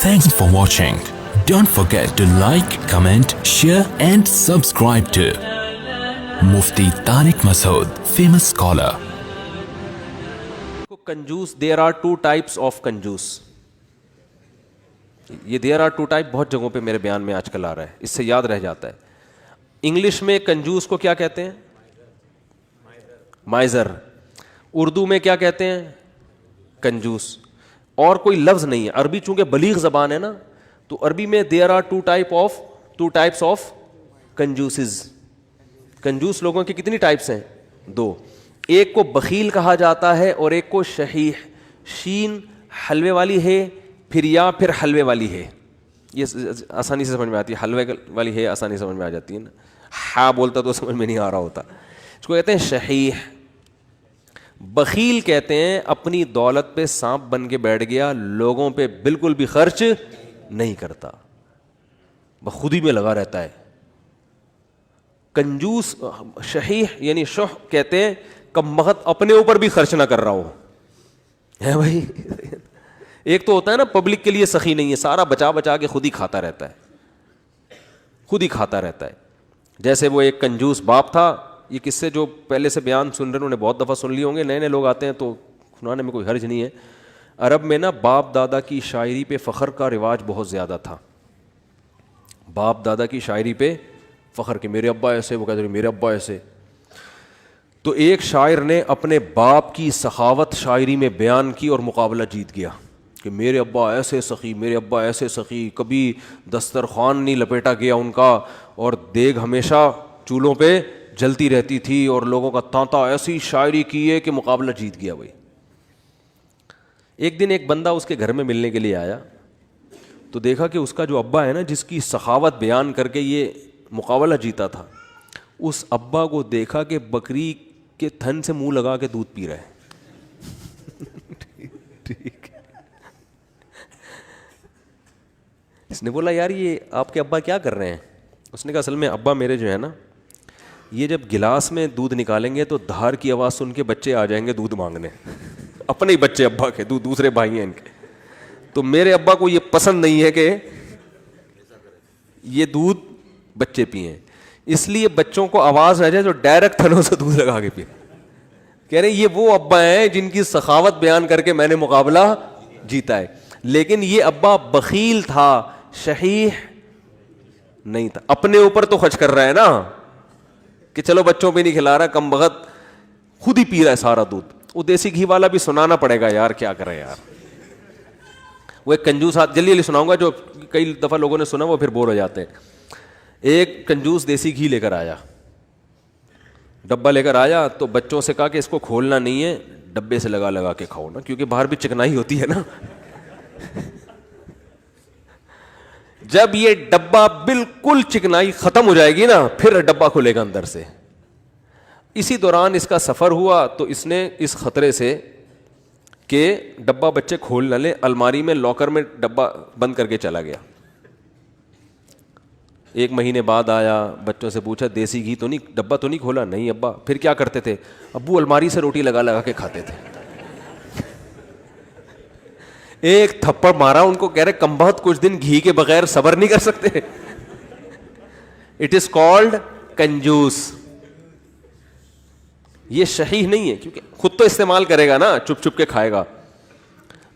Thanks for watching. Don't forget to like, comment, share and subscribe to Mufti Tariq Masood, famous scholar. کنجوس, there are two types of کنجوس. یہ there are to type بہت جگہوں پہ میرے بیان میں آج کل آ رہا ہے, اس سے یاد رہ جاتا ہے. انگلش میں کنجوس کو کیا کہتے ہیں؟ مائزر. اردو میں کیا کہتے ہیں؟ کنجوس. اور کوئی لفظ نہیں ہے. عربی چونکہ بلیغ زبان ہے نا, تو عربی میں there are two types of کنجوسز. کنجوس لوگوں کی کتنی ٹائپس ہیں؟ دو. ایک کو بخیل کہا جاتا ہے اور ایک کو شحیح. شین حلوے والی ہے, پھر حلوے والی ہے. یہ آسانی سے سمجھ میں آتی ہے. حلوے والی ہے آسانی سے سمجھ میں آ جاتی ہے نا. ہاں بولتا تو سمجھ میں نہیں آ رہا ہوتا. اس کو کہتے ہیں شحیح. بخیل کہتے ہیں اپنی دولت پہ سانپ بن کے بیٹھ گیا, لوگوں پہ بالکل بھی خرچ نہیں کرتا, بخودی میں لگا رہتا ہے. کنجوس شحیح یعنی شح کہتے ہیں کم بخت اپنے اوپر بھی خرچ نہ کر رہا ہو. ہے بھائی, ایک تو ہوتا ہے نا پبلک کے لیے سخی نہیں ہے, سارا بچا بچا کے خود ہی کھاتا رہتا ہے. جیسے وہ ایک کنجوس باپ تھا. یہ قصے جو پہلے سے بیان سن رہے ہیں انہوں نے بہت دفعہ سن لیے ہوں گے, نئے لوگ آتے ہیں تو سنانے میں کوئی حرج نہیں ہے. عرب میں نا باپ دادا کی شاعری پہ فخر کا رواج بہت زیادہ تھا. باپ دادا کی شاعری پہ فخر کہ میرے ابا ایسے, وہ کہتے ہیں میرے ابا ایسے. تو ایک شاعر نے اپنے باپ کی سخاوت شاعری میں بیان کی اور مقابلہ جیت گیا کہ میرے ابا ایسے سخی, میرے ابا ایسے سخی, کبھی دسترخوان نہیں لپیٹا گیا ان کا, اور دیگ ہمیشہ چولہوں پہ جلتی رہتی تھی, اور لوگوں کا تانتا ایسی شاعری کی ہے کہ مقابلہ جیت گیا. بھائی ایک دن ایک بندہ اس کے گھر میں ملنے کے لیے آیا, تو دیکھا کہ اس کا جو ابا ہے نا, جس کی سخاوت بیان کر کے یہ مقابلہ جیتا تھا, اس ابا کو دیکھا کہ بکری کے تھن سے منہ لگا کے دودھ پی رہا ہے. ٹھیک. اس نے بولا یار یہ آپ کے ابا کیا کر رہے ہیں؟ اس نے کہا اصل میں ابا میرے جو ہے نا, یہ جب گلاس میں دودھ نکالیں گے تو دھار کی آواز سن کے بچے آ جائیں گے دودھ مانگنے. اپنے ہی بچے ابا کے, دوسرے بھائی ہیں ان کے. تو میرے ابا کو یہ پسند نہیں ہے کہ یہ دودھ بچے پئیں, اس لیے بچوں کو آواز آ جائے تو ڈائریکٹ تھنوں سے دودھ لگا کے پئیں. کہہ رہے یہ وہ ابا ہیں جن کی سخاوت بیان کر کے میں نے مقابلہ جیتا ہے. لیکن یہ ابا بخیل تھا, شحیح نہیں تھا. اپنے اوپر تو خرچ کر رہا ہے نا کہ چلو بچوں پہ نہیں کھلا رہا, کم بخت خود ہی پی رہا ہے سارا دودھ. وہ دیسی گھی والا بھی سنانا پڑے گا یار, کیا کرے یار. وہ ایک کنجوس, جلدی سناؤں گا جو کئی دفعہ لوگوں نے سنا وہ پھر بور ہو جاتے ہیں. ایک کنجوس دیسی گھی لے کر آیا, ڈبہ لے کر آیا, تو بچوں سے کہا کہ اس کو کھولنا نہیں ہے, ڈبے سے لگا کے کھاؤ نا, کیونکہ باہر بھی چکنائی ہوتی ہے نا. جب یہ ڈبہ بالکل چکنائی ختم ہو جائے گی نا, پھر ڈبہ کھلے گا اندر سے. اسی دوران اس کا سفر ہوا تو اس نے اس خطرے سے کہ ڈبہ بچے کھول نہ لیں, الماری میں لاکر میں ڈبہ بند کر کے چلا گیا. ایک مہینے بعد آیا, بچوں سے پوچھا دیسی گھی تو نہیں, ڈبہ تو نہیں کھولا؟ نہیں ابا. پھر کیا کرتے تھے؟ ابو الماری سے روٹی لگا کے کھاتے تھے. ایک تھپڑ مارا ان کو, کہہ رہے کم بہت کچھ دن گھی کے بغیر صبر نہیں کر سکتے. اٹ از کالڈ کنجوس. یہ شحیح نہیں ہے, کیونکہ خود تو استعمال کرے گا نا, چپ کے کھائے گا.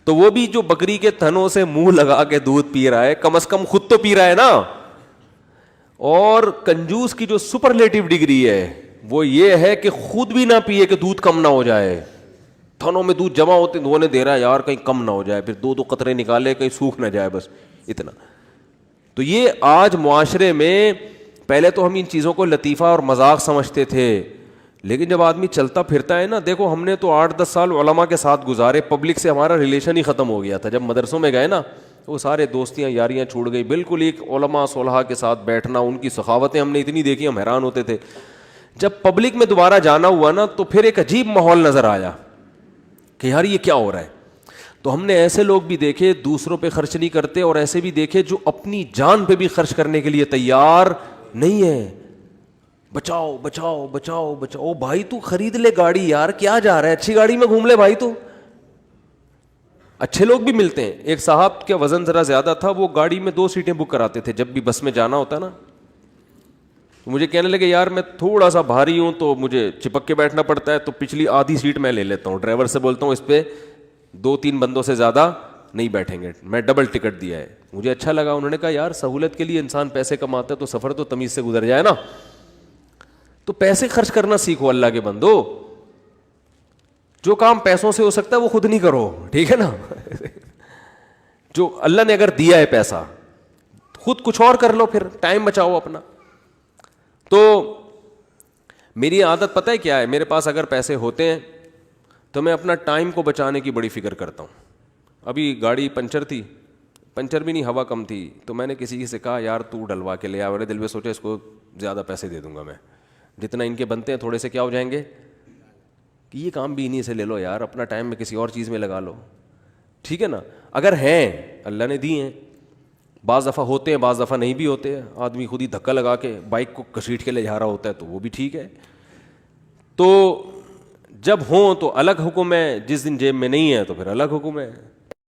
تو وہ بھی جو بکری کے تھنوں سے منہ لگا کے دودھ پی رہا ہے, کم از کم خود تو پی رہا ہے نا. اور کنجوس کی جو سپرلیٹو ڈگری ہے وہ یہ ہے کہ خود بھی نہ پیے کہ دودھ کم نہ ہو جائے. تھنوں میں دودھ جمع ہوتے وہ نے دے رہا ہے یار کہیں کم نہ ہو جائے, پھر دو قطرے نکالے کہیں سوکھ نہ جائے, بس اتنا. تو یہ آج معاشرے میں, پہلے تو ہم ان چیزوں کو لطیفہ اور مذاق سمجھتے تھے, لیکن جب آدمی چلتا پھرتا ہے نا, دیکھو ہم نے تو 8-10 سال علماء کے ساتھ گزارے, پبلک سے ہمارا ریلیشن ہی ختم ہو گیا تھا. جب مدرسوں میں گئے نا وہ سارے دوستیاں یاریاں چھوڑ گئی, بالکل ایک علماء صلحاء کے ساتھ بیٹھنا, ان کی سخاوتیں ہم نے اتنی دیکھی ہم حیران ہوتے تھے. جب پبلک میں دوبارہ جانا ہوا نا تو پھر ایک عجیب ماحول نظر آیا کہ یار یہ کیا ہو رہا ہے. تو ہم نے ایسے لوگ بھی دیکھے دوسروں پہ خرچ نہیں کرتے, اور ایسے بھی دیکھے جو اپنی جان پہ بھی خرچ کرنے کے لیے تیار نہیں ہے. بچاؤ بچاؤ بچاؤ بچاؤ. بھائی تو خرید لے گاڑی یار, کیا جا رہا ہے, اچھی گاڑی میں گھوم لے بھائی. تو اچھے لوگ بھی ملتے ہیں. ایک صاحب کا وزن ذرا زیادہ تھا, وہ گاڑی میں 2 سیٹیں بک کراتے تھے جب بھی بس میں جانا ہوتا نا. مجھے کہنے لگے یار میں تھوڑا سا بھاری ہوں تو مجھے چپک کے بیٹھنا پڑتا ہے, تو پچھلی آدھی سیٹ میں لے لیتا ہوں. ڈرائیور سے بولتا ہوں اس پہ 2-3 بندوں سے زیادہ نہیں بیٹھیں گے, میں ڈبل ٹکٹ دیا ہے. مجھے اچھا لگا. انہوں نے کہا یار سہولت کے لیے انسان پیسے کماتا ہے تو سفر تو تمیز سے گزر جائے نا. تو پیسے خرچ کرنا سیکھو اللہ کے بندو. جو کام پیسوں سے ہو سکتا ہے وہ خود نہیں کرو, ٹھیک ہے نا. جو اللہ نے اگر دیا ہے پیسہ, خود کچھ اور کر لو, پھر ٹائم بچاؤ اپنا. تو میری عادت پتہ ہے کیا ہے, میرے پاس اگر پیسے ہوتے ہیں تو میں اپنا ٹائم کو بچانے کی بڑی فکر کرتا ہوں. ابھی گاڑی پنچر تھی, پنچر بھی نہیں, ہوا کم تھی, تو میں نے کسی سے کہا یار تو ڈلوا کے لے آ. میرے دل میں سوچا اس کو زیادہ پیسے دے دوں گا میں, جتنا ان کے بنتے ہیں تھوڑے سے کیا ہو جائیں گے, کہ یہ کام بھی انہیں سے لے لو یار, اپنا ٹائم میں کسی اور چیز میں لگا لو, ٹھیک ہے نا. اگر ہیں اللہ نے دی ہیں, بعض دفعہ ہوتے ہیں بعض دفعہ نہیں بھی ہوتے ہیں. آدمی خود ہی دھکا لگا کے بائک کو گھسیٹ کے لے جا رہا ہوتا ہے تو وہ بھی ٹھیک ہے. تو جب ہوں تو الگ حکم ہے, جس دن جیب میں نہیں ہے تو پھر الگ حکم ہے.